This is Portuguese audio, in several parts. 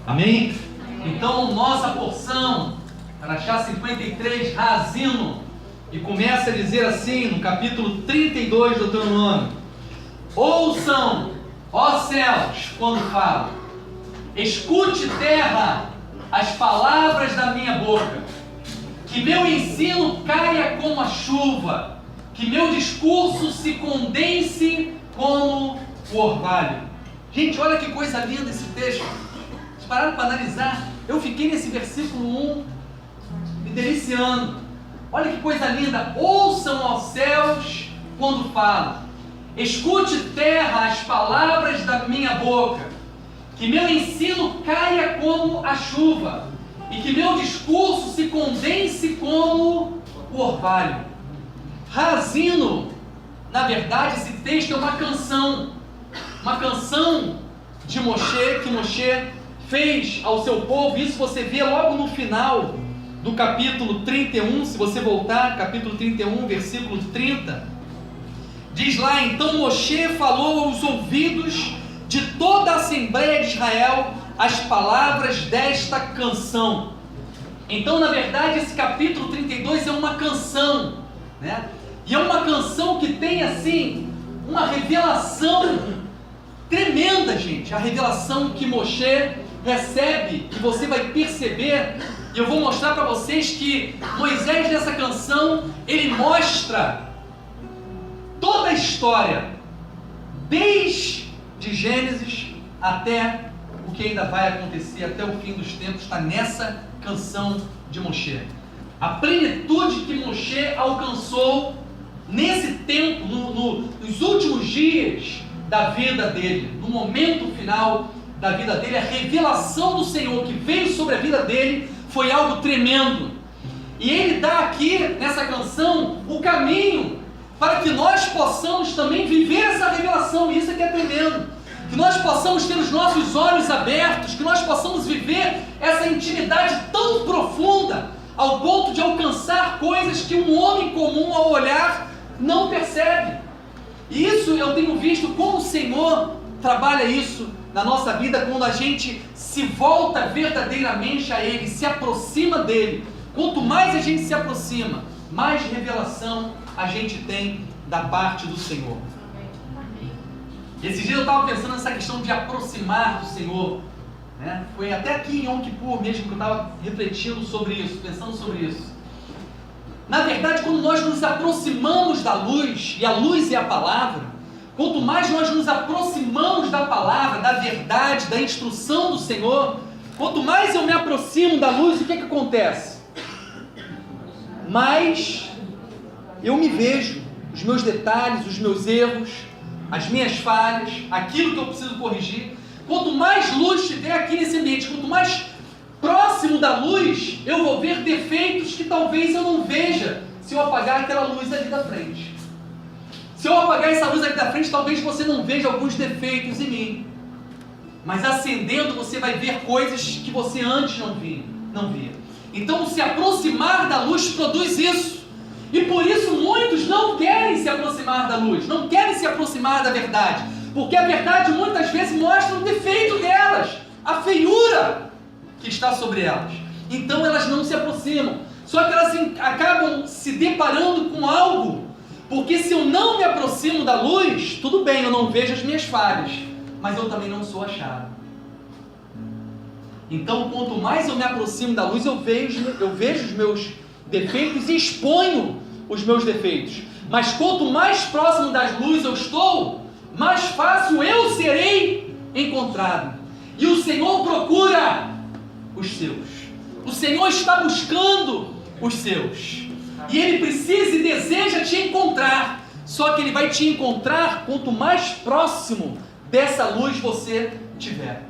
Amém? Então, nossa porção, Paraxá 53, Razino, e começa a dizer assim, no capítulo 32 do Deuteronômio: ouçam, ó céus, quando falo, escute, terra, as palavras da minha boca, que meu ensino caia como a chuva, que meu discurso se condense como o orvalho. Gente, olha que coisa linda esse texto. Vocês pararam para analisar? Eu fiquei nesse versículo 1 me deliciando. Olha que coisa linda. Ouçam aos céus quando falo, escute, terra, as palavras da minha boca, que meu ensino caia como a chuva, e que meu discurso se condense como o orvalho. Razino, na verdade, esse texto é uma canção de Moshe, que Moshe fez ao seu povo. Isso você vê logo no final do capítulo 31, se você voltar, capítulo 31, versículo 30, diz lá: então Moshe falou aos ouvidos de toda a Assembleia de Israel as palavras desta canção. Então, na verdade, esse capítulo 32 é uma canção, né? E é uma canção que tem, assim, uma revelação tremenda, gente. A revelação que Moshe recebe, que você vai perceber, e eu vou mostrar para vocês que Moisés, nessa canção, ele mostra toda a história, desde Gênesis até o que ainda vai acontecer, até o fim dos tempos, está nessa canção de Moshe. A plenitude que Moshe alcançou nesse tempo, nos últimos dias da vida dele, no momento final da vida dele, a revelação do Senhor que veio sobre a vida dele foi algo tremendo. E ele dá aqui, nessa canção, o caminho para que nós possamos também viver essa revelação. E isso é que é tremendo. Que nós possamos ter os nossos olhos abertos, que nós possamos viver essa intimidade tão profunda, ao ponto de alcançar coisas que um homem comum, ao olhar, não percebe. E isso eu tenho visto como o Senhor trabalha isso na nossa vida, quando a gente se volta verdadeiramente a Ele, se aproxima dEle. Quanto mais a gente se aproxima, mais revelação a gente tem da parte do Senhor. Esse dia eu estava pensando nessa questão de aproximar do Senhor, né? Foi até aqui em Yom Kippur mesmo que eu estava refletindo sobre isso, pensando sobre isso. Na verdade, quando nós nos aproximamos da luz, e a luz é a palavra, quanto mais nós nos aproximamos da palavra, da verdade, da instrução do Senhor, quanto mais eu me aproximo da luz, o que acontece? Mais eu me vejo, os meus detalhes, os meus erros, as minhas falhas, aquilo que eu preciso corrigir. Quanto mais luz tiver aqui nesse ambiente, quanto mais próximo da luz, eu vou ver defeitos que talvez eu não veja se eu apagar aquela luz ali da frente. Se eu apagar essa luz ali da frente, talvez você não veja alguns defeitos em mim, mas acendendo você vai ver coisas que você antes não via. Então, se aproximar da luz produz isso. E por isso muitos não querem se aproximar da luz, não querem se aproximar da verdade, porque a verdade muitas vezes mostra o defeito delas, a feiura que está sobre elas. Então elas não se aproximam, só que elas acabam se deparando com algo, porque se eu não me aproximo da luz, tudo bem, eu não vejo as minhas falhas, mas eu também não sou achado. Então, quanto mais eu me aproximo da luz, eu vejo os meus defeitos e exponho os meus defeitos. Mas quanto mais próximo das luzes eu estou, mais fácil eu serei encontrado. E o Senhor procura os seus. O Senhor está buscando os seus. E Ele precisa e deseja te encontrar. Só que Ele vai te encontrar quanto mais próximo dessa luz você tiver.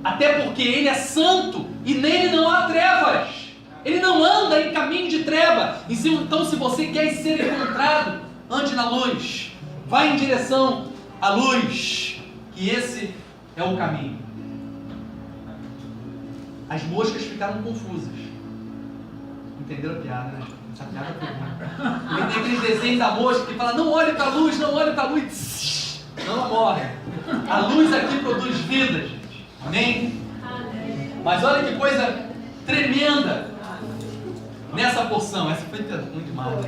Até porque Ele é santo e nele não há trevas. Ele não anda em caminho de treva. Então, se você quer ser encontrado, ande na luz. Vá em direção à luz. Que esse é o caminho. As moscas ficaram confusas. Entenderam a piada, né? Essa piada foi boa. Porque tem aquele desenho da mosca que fala: não olhe para a luz, não olhe para a luz. Não, ela morre. A luz aqui produz vida, gente. Amém? Mas olha que coisa tremenda nessa porção. Essa foi muito demais.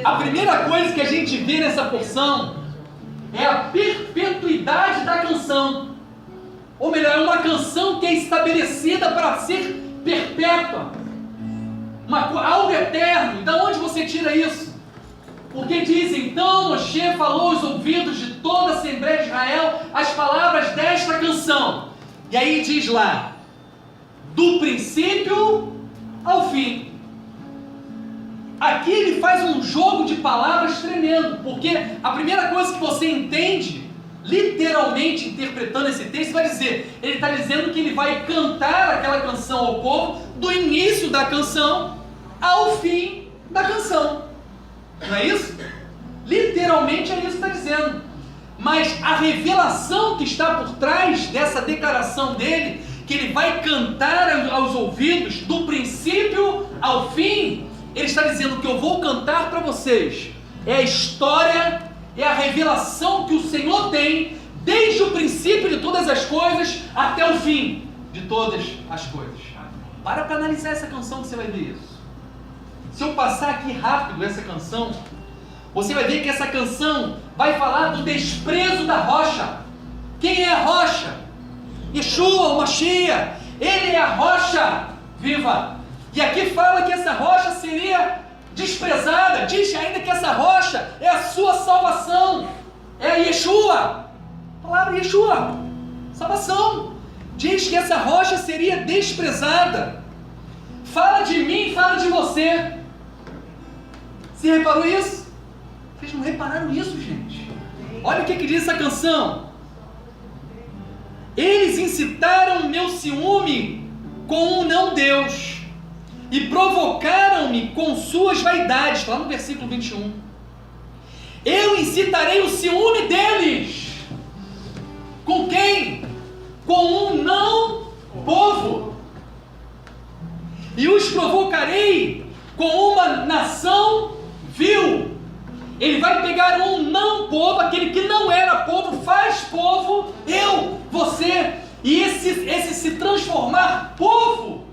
A primeira coisa que a gente vê nessa porção é a perpetuidade da canção. Ou melhor, é uma canção que é estabelecida para ser perpétua. Algo eterno. E de onde você tira isso? Porque diz, então Moshe falou aos ouvidos de toda a Assembleia de Israel as palavras desta canção. E aí diz lá, do princípio ao fim. Aqui ele faz um jogo de palavras tremendo, porque a primeira coisa que você entende, literalmente interpretando esse texto, vai dizer, ele está dizendo que ele vai cantar aquela canção ao povo, do início da canção ao fim da canção. Não é isso? Literalmente é isso que está dizendo. Mas a revelação que está por trás dessa declaração dele, que ele vai cantar aos ouvidos do princípio ao fim, ele está dizendo que eu vou cantar para vocês. É a história, é a revelação que o Senhor tem desde o princípio de todas as coisas até o fim de todas as coisas. Para analisar essa canção que você vai ver isso. Se eu passar aqui rápido essa canção, você vai ver que essa canção vai falar do desprezo da rocha. Quem é a rocha? Yeshua, o Mashiach. Ele é a rocha viva. E aqui fala que essa rocha seria desprezada. Diz ainda que essa rocha é a sua salvação. É a Yeshua. A palavra Yeshua. Salvação. Diz que essa rocha seria desprezada. Fala de mim, fala de você. Você reparou isso? Vocês não repararam isso, gente? Olha o que diz essa canção. Eles incitaram meu ciúme com um não Deus e provocaram-me com suas vaidades. Lá no versículo 21. Eu incitarei o ciúme deles. Com quem? Com um não povo. E os provocarei com uma nação vil. Ele vai pegar um não povo, aquele que não era povo, faz povo, eu, você, e esse se transformar povo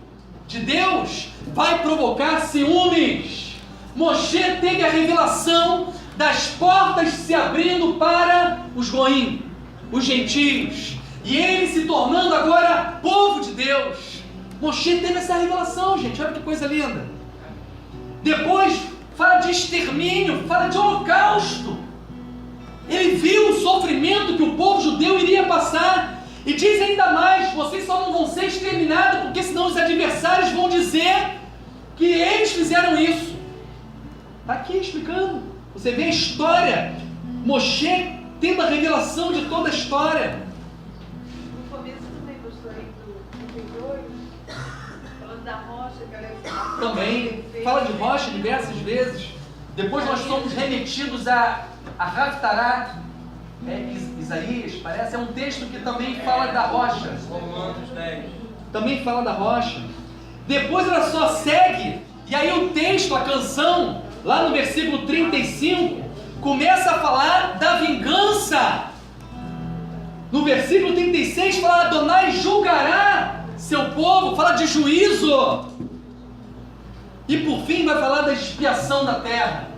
de Deus vai provocar ciúmes. Moshe teve a revelação das portas se abrindo para os goim, os gentios, e ele se tornando agora povo de Deus. Moshe teve essa revelação, gente, olha que coisa linda. Depois fala de extermínio, fala de holocausto. Ele viu o sofrimento que o povo judeu iria passar, e diz ainda mais, vocês só não vão ser exterminados, porque senão os adversários vão dizer que eles fizeram isso. Está aqui explicando. Você vê a história, Moshe tendo a revelação de toda a história. No começo também gostou aí do 32, falando da rocha, que também fala de rocha diversas vezes. Depois nós somos remetidos a Haftarah, Isaías, parece, é um texto que também fala da rocha. Romanos 10. Também fala da rocha. Depois ela só segue, e aí o texto, a canção, lá no versículo 35, começa a falar da vingança. No versículo 36 fala, Adonai julgará seu povo, fala de juízo. E por fim vai falar da expiação da terra.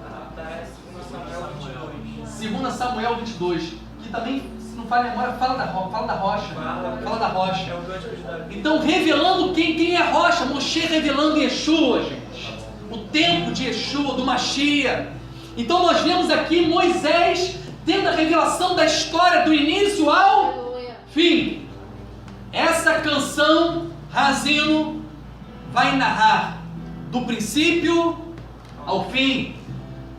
2 Samuel 22, que também, se não falha a memória, fala da rocha. Fala da rocha. Então, revelando quem é a rocha, Moshe revelando Yeshua, gente. O tempo de Yeshua, do Mashiach. Então nós vemos aqui Moisés tendo a revelação da história do início ao fim. Essa canção, Razino, vai narrar do princípio ao fim.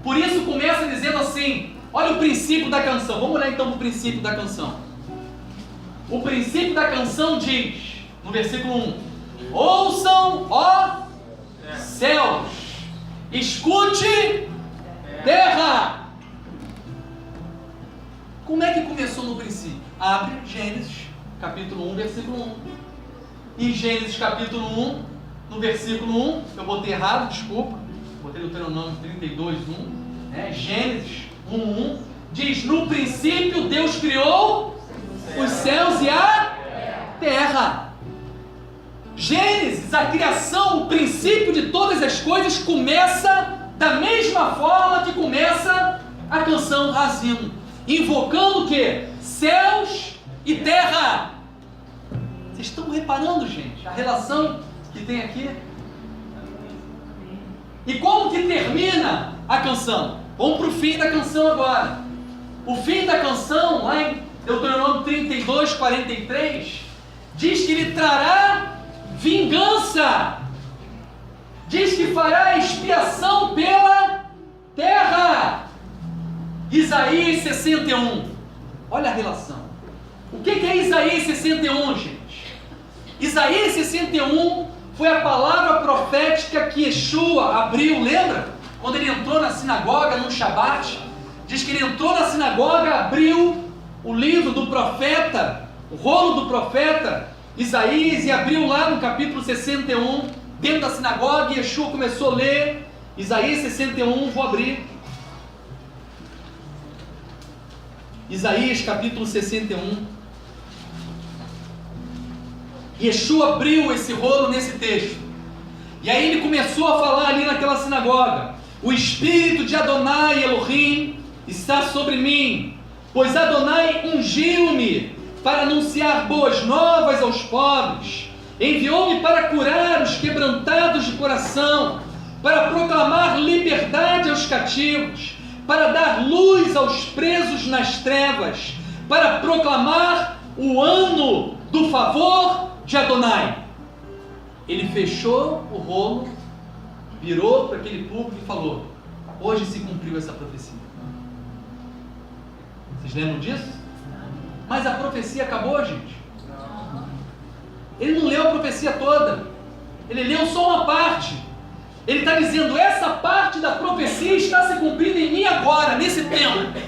Por isso começa dizendo assim, olha o princípio da canção. Vamos olhar então para o princípio da canção. O princípio da canção diz, no versículo 1, ouçam, ó céus, escute, terra. Como é que começou no princípio? Abre Gênesis, capítulo 1, versículo 1. Em Gênesis, capítulo 1, no versículo 1, eu botei errado, desculpa. Botei Deuteronômio 32, 1. Gênesis 1, 1. Diz: no princípio Deus criou os céus e a terra. Gênesis, a criação, o princípio de todas as coisas começa da mesma forma que começa a canção Razino, invocando o quê? Céus e terra. Vocês estão reparando, gente, a relação que tem aqui? E como que termina a canção? Vamos para o fim da canção agora. O fim da canção, lá em Deuteronômio 32, 43, diz que ele trará vingança. Diz que fará expiação pela terra. Isaías 61. Olha a relação. O que é Isaías 61, gente? Isaías 61 foi a palavra profética que Yeshua abriu, lembra? Quando ele entrou na sinagoga no Shabat, diz que ele entrou na sinagoga, abriu o livro do profeta, o rolo do profeta Isaías, e abriu lá no capítulo 61, dentro da sinagoga, e Yeshua começou a ler Isaías 61, vou abrir. Isaías capítulo 61. Yeshua abriu esse rolo nesse texto. E aí ele começou a falar ali naquela sinagoga: o Espírito de Adonai Elohim está sobre mim, pois Adonai ungiu-me para anunciar boas novas aos pobres, enviou-me para curar os quebrantados de coração, para proclamar liberdade aos cativos, para dar luz aos presos nas trevas, para proclamar o ano do favor de Adonai. Ele fechou o rolo, virou para aquele público e falou: hoje se cumpriu essa profecia. Vocês lembram disso? Mas a profecia acabou, gente. Ele não leu a profecia toda, ele leu só uma parte. Ele está dizendo: essa parte da profecia está se cumprindo em mim agora, nesse tempo.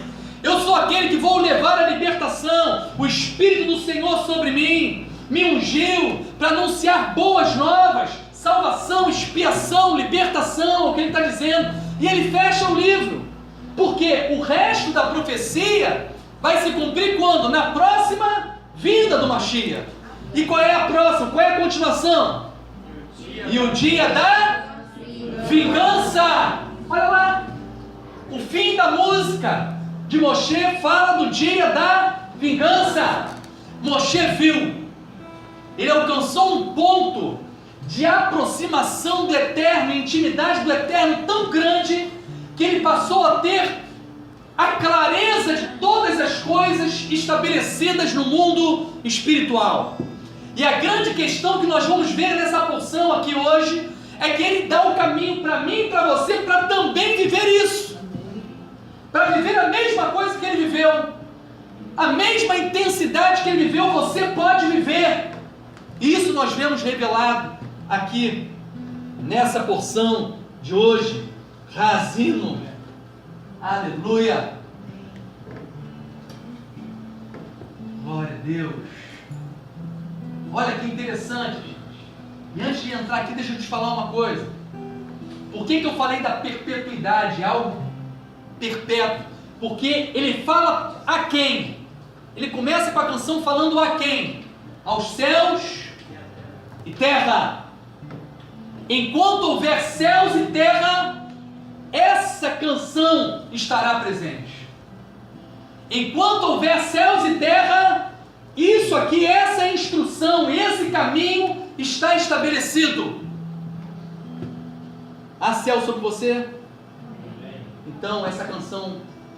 Eu sou aquele que vou levar a libertação, o Espírito do Senhor sobre mim, me ungiu para anunciar boas novas, salvação, expiação, libertação, é o que ele está dizendo. E ele fecha o livro, porque o resto da profecia vai se cumprir quando? Na próxima vinda do Mashiach. E qual é a próxima? Qual é a continuação? E o dia da vingança. Olha lá, o fim da música de Moshe fala do dia da vingança. Moshe viu, ele alcançou um ponto de aproximação do Eterno, intimidade do Eterno tão grande, que ele passou a ter a clareza de todas as coisas estabelecidas no mundo espiritual. E a grande questão que nós vamos ver nessa porção aqui hoje é que ele dá o caminho para mim e para você, para também viver isso, para viver a mesma coisa que ele viveu, a mesma intensidade que ele viveu, você pode viver. E isso nós vemos revelado aqui nessa porção de hoje. Razino, aleluia, glória a Deus. Olha que interessante, gente. E antes de entrar aqui, deixa eu te falar uma coisa. Por que eu falei da perpetuidade, algo perpétuo? Porque ele fala a quem? Ele começa com a canção falando a quem? Aos céus e terra. Enquanto houver céus e terra, essa canção estará presente. Enquanto houver céus e terra, isso aqui, essa instrução, esse caminho está estabelecido. Há céu sobre você? Então essa canção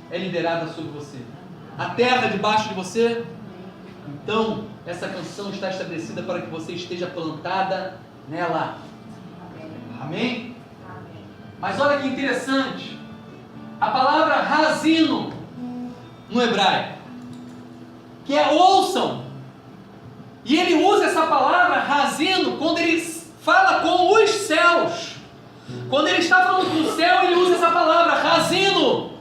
é liberada sobre você. A terra debaixo de você? Então essa canção está estabelecida para que você esteja plantada nela. Amém? Mas olha que interessante, a palavra razino no hebraico, que é ouçam, e ele usa essa palavra razino quando ele fala com os céus. Quando ele está falando com o céu, ele usa essa palavra razino.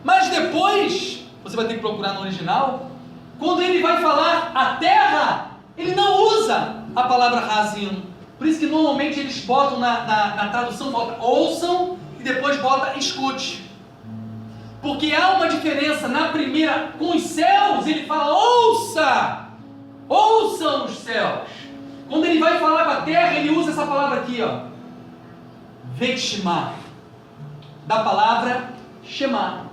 Mas depois, você vai ter que procurar no original, quando ele vai falar a terra, ele não usa a palavra razino. Por isso que normalmente eles botam na tradução, bota ouçam e depois bota escute. Porque há uma diferença. Na primeira, com os céus, ele fala, ouça! Ouçam os céus. Quando ele vai falar com a terra, ele usa essa palavra aqui, ó. Veshma. Da palavra Shema.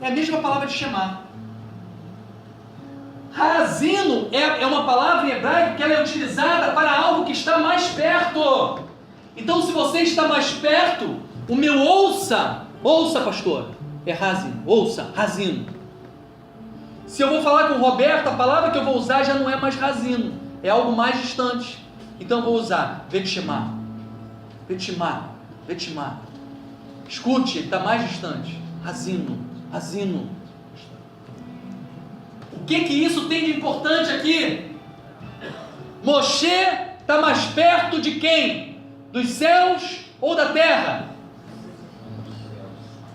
É a mesma palavra de Shema. Razino é uma palavra em hebraico que ela é utilizada para algo que está mais perto. Então, se você está mais perto, o meu ouça, pastor, é razino, ouça, razino. Se eu vou falar com o Roberto, a palavra que eu vou usar já não é mais razino, é algo mais distante. Então eu vou usar Veshma. Escute, ele está mais distante. Razino. O que isso tem de importante aqui? Moshe está mais perto de quem? Dos céus ou da terra?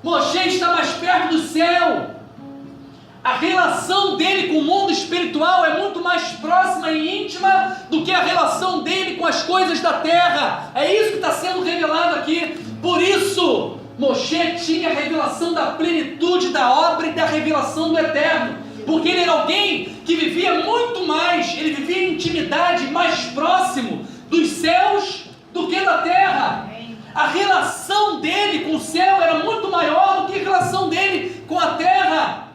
Moshe está mais perto do céu. A relação dele com o mundo espiritual é muito mais próxima e íntima do que a relação dele com as coisas da terra. É isso que está sendo revelado aqui. Por isso, Moshe tinha a revelação da plenitude da obra e da revelação do eterno. Porque ele era alguém que vivia muito mais, ele vivia em intimidade mais próximo dos céus do que da terra. A relação dele com o céu era muito maior do que a relação dele com a terra.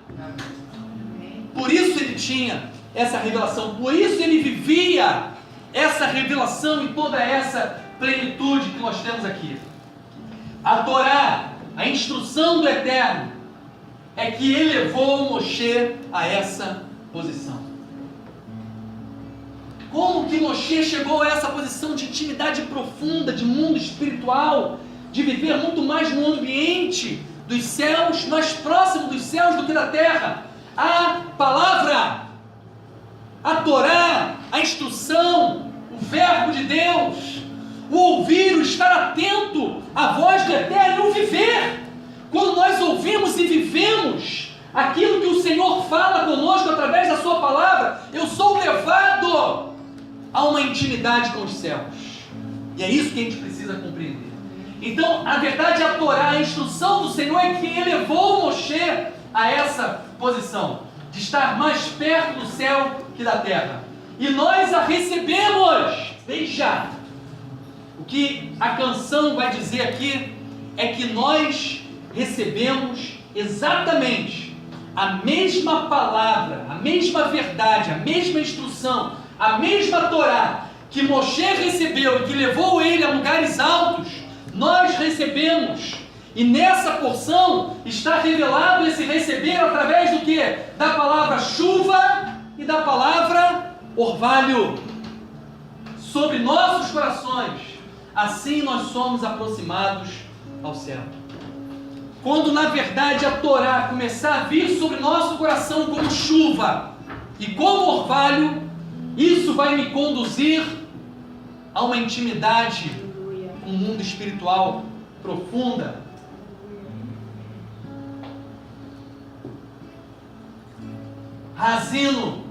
Por isso ele tinha essa revelação, por isso ele vivia essa revelação e toda essa plenitude que nós temos aqui. A Torá, a instrução do Eterno, é que elevou Moshe a essa posição. Como que Moshe chegou a essa posição de intimidade profunda, de mundo espiritual, de viver muito mais no ambiente dos céus, mais próximo dos céus do que da terra? A palavra, a Torá, a instrução, o verbo de Deus, o ouvir, o estar atento à voz do Eterno e o viver. Quando nós ouvimos e vivemos aquilo que o Senhor fala conosco através da sua palavra, eu sou levado a uma intimidade com os céus. E é isso que a gente precisa compreender. Então, a verdade é a Torá, a instrução do Senhor é que elevou Moshe a essa posição, de estar mais perto do céu que da terra. E nós a recebemos desde já. O que a canção vai dizer aqui é que nós recebemos exatamente a mesma palavra, a mesma verdade, a mesma instrução, a mesma Torá que Moshe recebeu e que levou ele a lugares altos, nós recebemos. E nessa porção está revelado esse receber através do que? Da palavra chuva e da palavra orvalho sobre nossos corações. Assim nós somos aproximados ao céu. Quando na verdade a Torá começar a vir sobre nosso coração como chuva e como orvalho, isso vai me conduzir a uma intimidade com o mundo espiritual profunda. Razino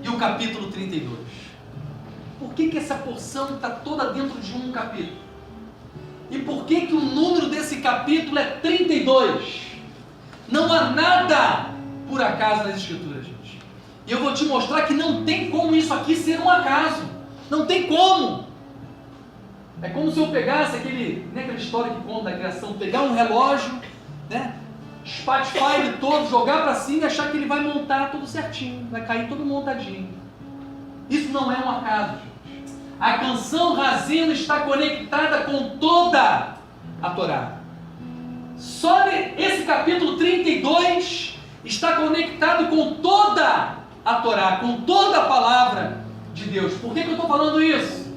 e o capítulo 32. Por que essa porção está toda dentro de um capítulo? E por que o número desse capítulo é 32? Não há nada por acaso nas Escrituras, gente. E eu vou te mostrar que não tem como isso aqui ser um acaso. Não tem como. É como se eu pegasse aquela história que conta da criação, pegar um relógio, né? Espatifar ele todo, jogar para cima e achar que ele vai montar tudo certinho, vai cair todo montadinho. Isso não é um acaso, gente. A canção Razino está conectada com toda a Torá. Só esse capítulo 32 está conectado com toda a Torá, com toda a palavra de Deus. Por que eu estou falando isso?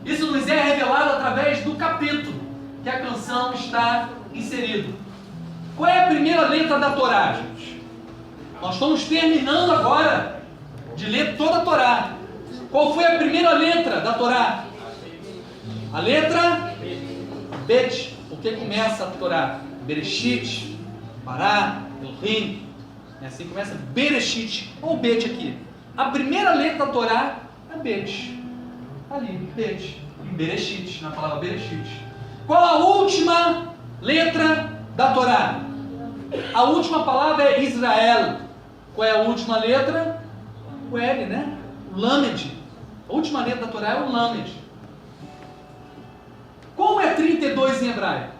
Isso nos é revelado através do capítulo que a canção está inserida. Qual é a primeira letra da Torá, gente? Nós estamos terminando agora de ler toda a Torá. Qual foi a primeira letra da Torá? A letra Bet. Por que começa a Torá? Bereshit, Pará, Elohim. Assim começa Bereshit, ou Bet aqui. A primeira letra da Torá é Bet. Ali, Bet. Em Bereshit, na palavra Bereshit. Qual a última letra da Torá? A última palavra é Israel. Qual é a última letra? O L, né? O Lamed. A última letra da Torá é o Lamed. Como é 32 em hebraico?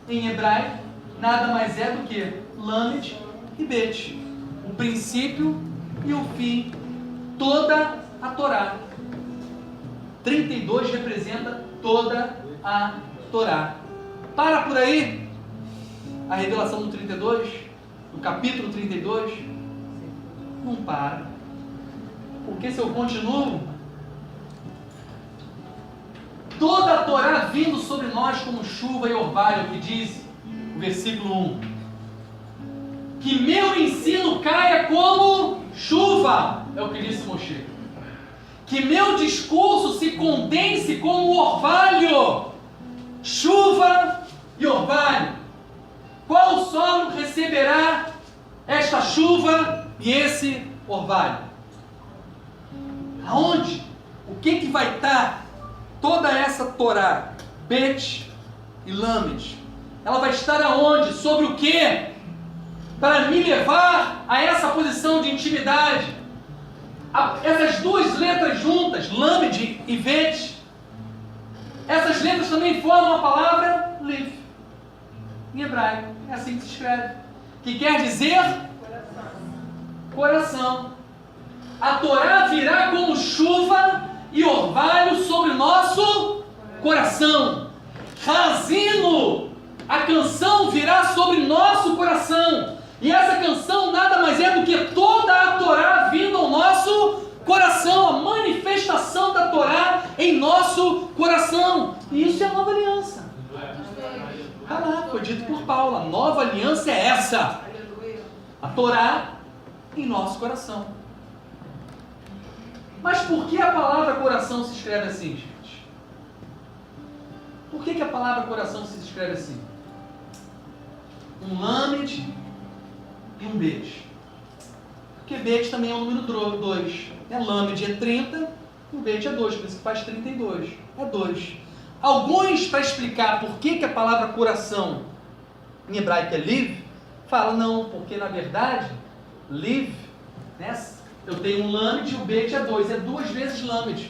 Em hebraico nada mais é do que Lamed e Bet. O princípio e o fim. Toda a Torá. 32 representa toda a Torá. Para por aí. A revelação do 32, do capítulo 32, não para. Porque se eu continuo, toda a Torá vindo sobre nós como chuva e orvalho, que diz o versículo 1. Que meu ensino caia como chuva, é o que disse Moshe. Que meu discurso se condense como orvalho, chuva e orvalho. Qual solo receberá esta chuva e esse orvalho? Aonde? O que vai estar toda essa Torá, Bet e Lamed? Ela vai estar aonde? Sobre o que? Para me levar a essa posição de intimidade. Essas duas letras juntas, Lamed e Bet, essas letras também formam a palavra Liv. Em hebraico, é assim que se escreve. Que quer dizer? Coração. A Torá virá como chuva e orvalho sobre o nosso coração. Razino, a canção virá sobre nosso coração. E essa canção nada mais é do que toda a Torá vindo ao nosso coração, a manifestação da Torá em nosso coração. E isso é a nova aliança. Foi dito por Paulo, a nova aliança é essa. A Torá em nosso coração. Mas por que a palavra coração se escreve assim, gente? Por que a palavra coração se escreve assim? Um Lamed e um Bet. Porque Bet também é o número 2. Lamed é 30 e o Bet é 2, por isso que faz 32. É 2. Alguns, para explicar por que a palavra coração em hebraico é liv, falam não, porque na verdade, liv, né, eu tenho um lamed e o bet é 2, é 2 vezes lamed.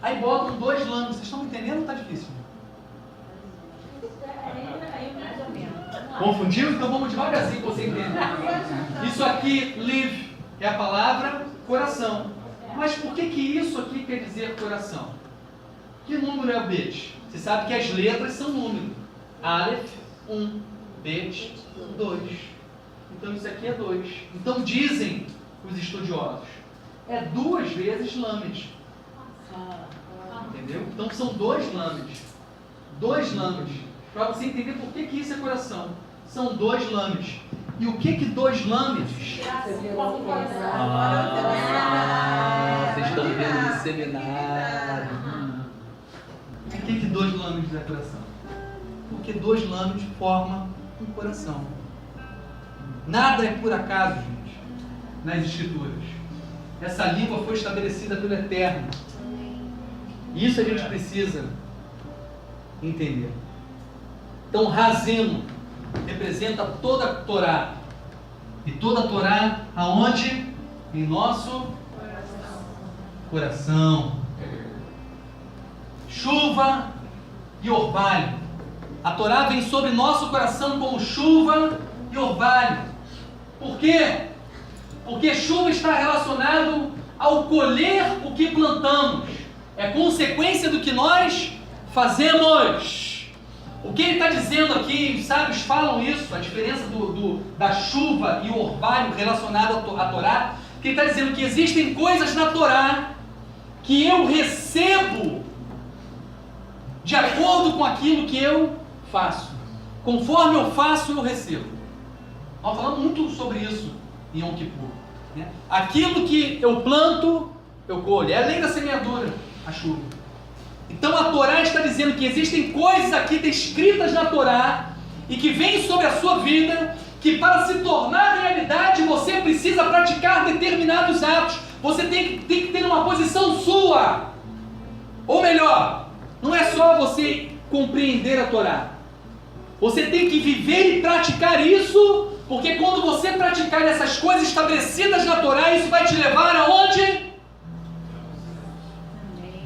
Aí botam 2 lamed, vocês estão entendendo ou está difícil? Confundiu? Então vamos devagarzinho para você entender. Isso aqui, liv, é a palavra coração. Mas por que isso aqui quer dizer coração? Que número é o bet? Você sabe que as letras são número. Aleph, 1. Bet, 2. Então isso aqui é 2. Então dizem os estudiosos, é 2 vezes lamed. Entendeu? Então são 2 lamed. 2 lamed. Para você entender por que isso é coração. São 2 lamed. E o que 2 lamedes? Vocês estão vendo no seminário. Por que 2 lamedes é coração? Porque 2 lamedes formam um coração. Nada é por acaso, gente, nas Escrituras. Essa língua foi estabelecida pelo Eterno. Isso a gente precisa entender. Então, Razeno representa toda a Torá. E toda a Torá, aonde? Em nosso coração. Chuva e orvalho. A Torá vem sobre nosso coração como chuva e orvalho. Por quê? Porque chuva está relacionado ao colher o que plantamos. É consequência do que nós fazemos. O que ele está dizendo aqui, os sábios falam isso, a diferença da chuva e o orvalho relacionado à Torá, que ele está dizendo que existem coisas na Torá que eu recebo de acordo com aquilo que eu faço. Conforme eu faço, eu recebo. Nós falamos muito sobre isso em Yom Kippur. Né? Aquilo que eu planto, eu colho. É a lei da semeadura, a chuva. Então a Torá está dizendo que existem coisas aqui descritas na Torá e que vêm sobre a sua vida, que para se tornar realidade você precisa praticar determinados atos. Você tem que ter uma posição sua sua. Ou melhor, não é só você compreender a Torá. Você tem que viver e praticar isso, porque quando você praticar essas coisas estabelecidas na Torá, isso vai te levar aonde?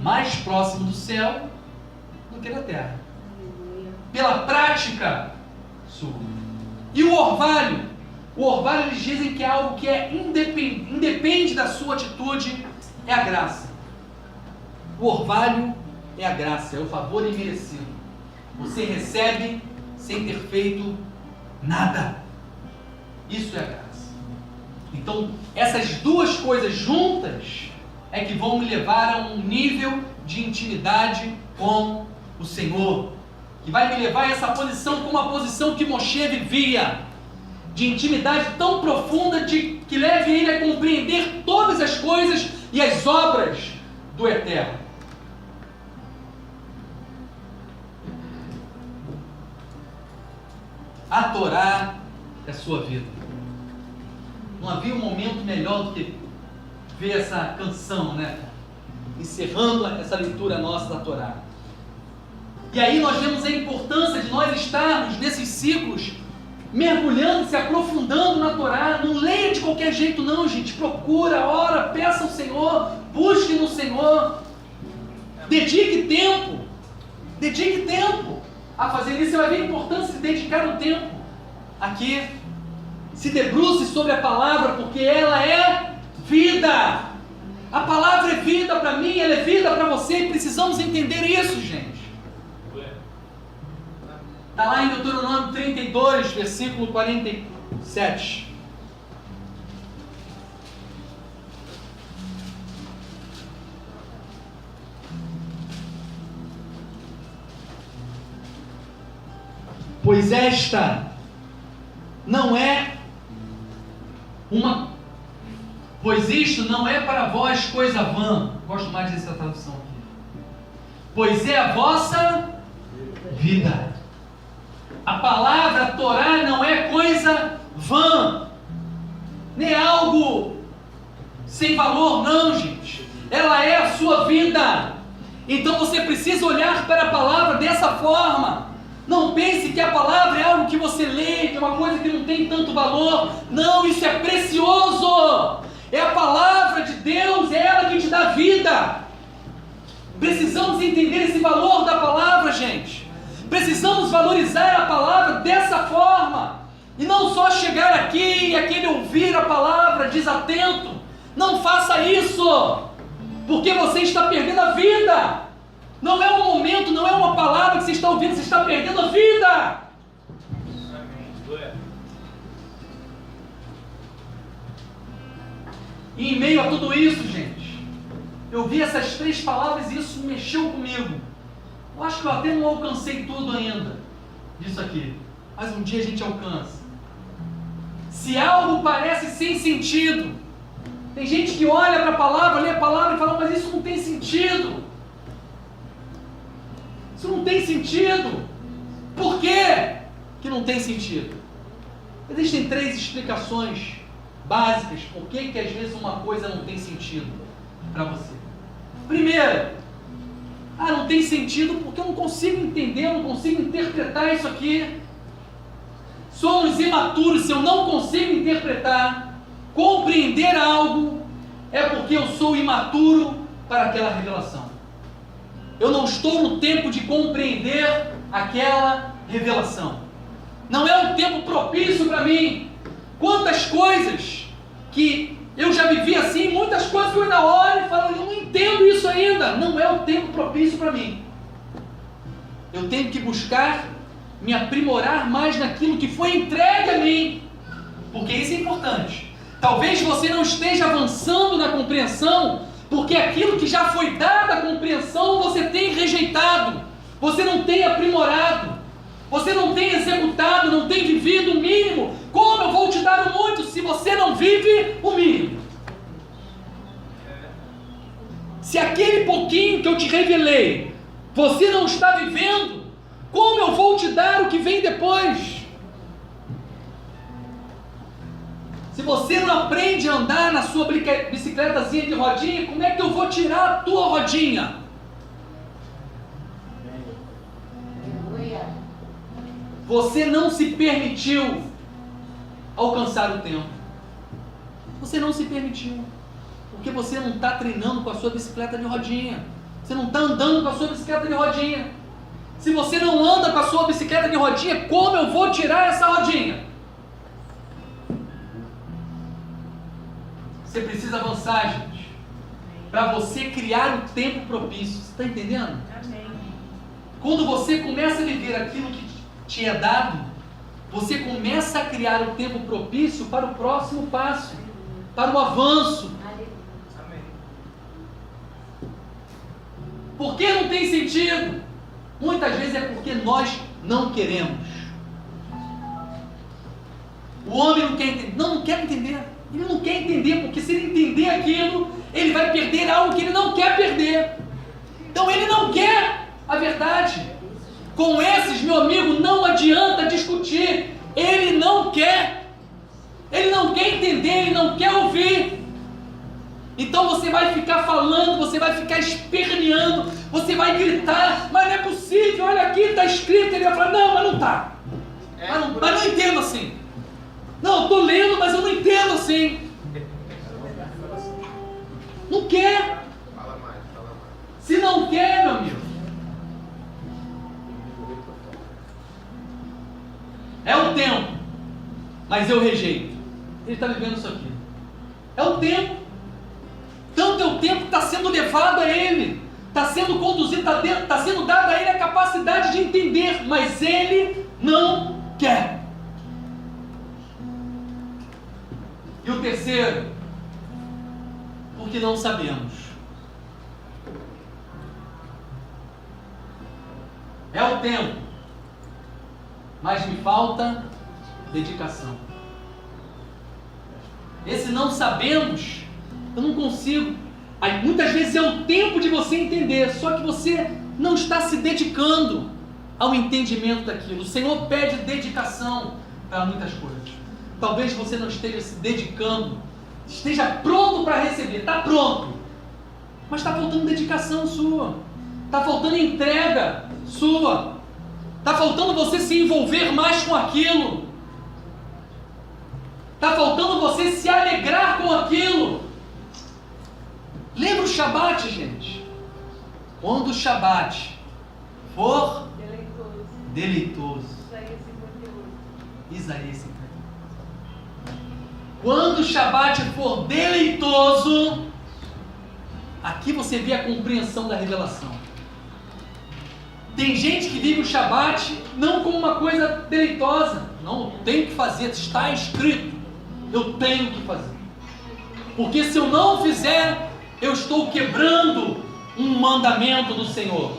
Mais próximo do céu do que da terra. Pela prática sua. E o orvalho? O orvalho, eles dizem que é algo que independe da sua atitude, é a graça. O orvalho é a graça, é o favor imerecido. Você recebe sem ter feito nada. Isso é a graça. Então, essas duas coisas juntas é que vão me levar a um nível de intimidade com o Senhor, que vai me levar a essa posição como a posição que Moshe vivia, de intimidade tão profunda que leve ele a compreender todas as coisas e as obras do Eterno. A Torá é a sua vida. Não havia um momento melhor do que ver essa canção, né? Encerrando essa leitura nossa da Torá. E aí nós vemos a importância de nós estarmos nesses ciclos, mergulhando, se aprofundando na Torá. Não leia de qualquer jeito não, gente. Procura, ora, peça ao Senhor, busque no Senhor. Dedique tempo a fazer isso. Você vai ver a importância de dedicar o tempo aqui. Se debruce sobre a palavra, porque ela é vida. A palavra é vida para mim, ela é vida para você, e precisamos entender isso, gente. Está lá em Deuteronômio 32, versículo 47. Pois esta não é pois isto não é para vós coisa vã. Gosto mais dessa tradução aqui. Pois é a vossa vida. A palavra Torá não é coisa vã, nem algo sem valor, não, gente. Ela é a sua vida. Então você precisa olhar para a palavra dessa forma. Não pense que a palavra é algo que você lê, que é uma coisa que não tem tanto valor. Não, isso é precioso. É a palavra de Deus, é ela que te dá vida. Precisamos entender esse valor da palavra, gente. Precisamos valorizar a palavra dessa forma. E não só chegar aqui e aquele ouvir a palavra desatento. Não faça isso, porque você está perdendo a vida. Não é um momento, não é uma palavra que você está ouvindo, você está perdendo a vida. E em meio a tudo isso, gente, eu vi essas 3 palavras e isso mexeu comigo. Eu acho que eu até não alcancei tudo ainda disso aqui, mas um dia a gente alcança. Se algo parece sem sentido, tem gente que olha para a palavra, lê a palavra e fala, mas isso não tem sentido. Isso não tem sentido. Por quê que não tem sentido? Existem 3 explicações básicas por que às vezes uma coisa não tem sentido para você. Primeiro, não tem sentido porque eu não consigo entender, eu não consigo interpretar isso aqui. Somos imaturos. Se eu não consigo interpretar, compreender algo, é porque eu sou imaturo para aquela revelação. Eu não estou no tempo de compreender aquela revelação. Não é um tempo propício para mim. Quantas coisas que eu já vivi assim, muitas coisas que eu ainda olho e falo, eu não entendo isso ainda. Não é o tempo propício para mim. Eu tenho que buscar me aprimorar mais naquilo que foi entregue a mim, porque isso é importante. Talvez você não esteja avançando na compreensão, porque aquilo que já foi dado à compreensão você tem rejeitado, você não tem aprimorado, você não tem executado, não tem vivido o mínimo. Como eu vou te dar o muito se você não vive o mínimo? Se aquele pouquinho que eu te revelei, você não está vivendo, como eu vou te dar o que vem depois? Se você não aprende a andar na sua bicicletazinha de rodinha, como é que eu vou tirar a tua rodinha? Você não se permitiu alcançar o tempo. Você não se permitiu. Porque você não está treinando com a sua bicicleta de rodinha. Você não está andando com a sua bicicleta de rodinha. Se você não anda com a sua bicicleta de rodinha, como eu vou tirar essa rodinha? Você precisa avançar, gente. Para você criar o tempo propício. Você está entendendo? Amém. Quando você começa a viver aquilo que te é dado, você começa a criar o tempo propício para o próximo passo, para o avanço. Por que não tem sentido? Muitas vezes é porque nós não queremos. O homem não quer entender. Não quer entender. Ele não quer entender, porque se ele entender aquilo, ele vai perder algo que ele não quer perder. Então ele não quer a verdade. Com esses, meu amigo, não adianta discutir. Ele não quer. Ele não quer entender, ele não quer ouvir. Então você vai ficar falando, você vai ficar esperneando, você vai gritar, mas não é possível, olha aqui, está escrito. Ele vai falar, não, mas não está. Mas não entendo assim. Não, eu estou lendo, mas eu não entendo assim. Não quer. Fala mais. Se não quer, meu amigo, é o tempo, mas eu rejeito. Ele está vivendo isso aqui. É o tempo. Tanto é o tempo que está sendo levado a ele, está sendo conduzido, está sendo dado a ele a capacidade de entender, mas ele não quer. E o terceiro, porque não sabemos. É o tempo, mas me falta dedicação. Esse não sabemos, eu não consigo. Aí, muitas vezes é o tempo de você entender, só que você não está se dedicando ao entendimento daquilo. O Senhor pede dedicação para muitas coisas. Talvez você não esteja se dedicando, esteja pronto para receber, está pronto, mas está faltando dedicação sua, está faltando entrega sua, está faltando você se envolver mais com aquilo, está faltando você se alegrar com aquilo. Lembra o Shabat, gente? Quando o Shabat for deleitoso. Isaías 58. Quando o Shabat for deleitoso, aqui você vê a compreensão da revelação. Tem gente que vive o Shabat não como uma coisa deleitosa. Não, eu tenho que fazer, está escrito. Eu tenho que fazer. Porque se eu não fizer, eu estou quebrando um mandamento do Senhor.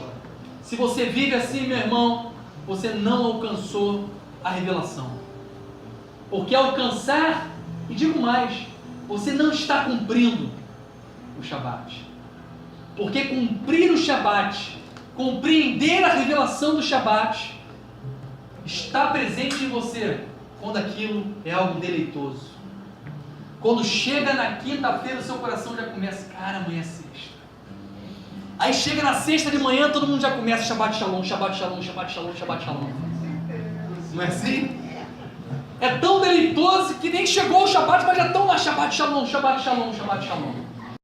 Se você vive assim, meu irmão, você não alcançou a revelação. Porque alcançar, e digo mais, você não está cumprindo o Shabat. Porque cumprir o Shabat, compreender a revelação do Shabat, está presente em você quando aquilo é algo deleitoso. Quando chega na quinta-feira, o seu coração já começa, cara, amanhã é sexta. Aí chega na sexta de manhã, todo mundo já começa Shabbat Shalom, Shabbat Shalom, Shabbat Shalom, Shabbat Shalom. Não é assim? É tão deleitoso que nem chegou o Shabbat, mas já estão lá Shabbat Shalom, Shabbat Shalom, Shabbat Shalom.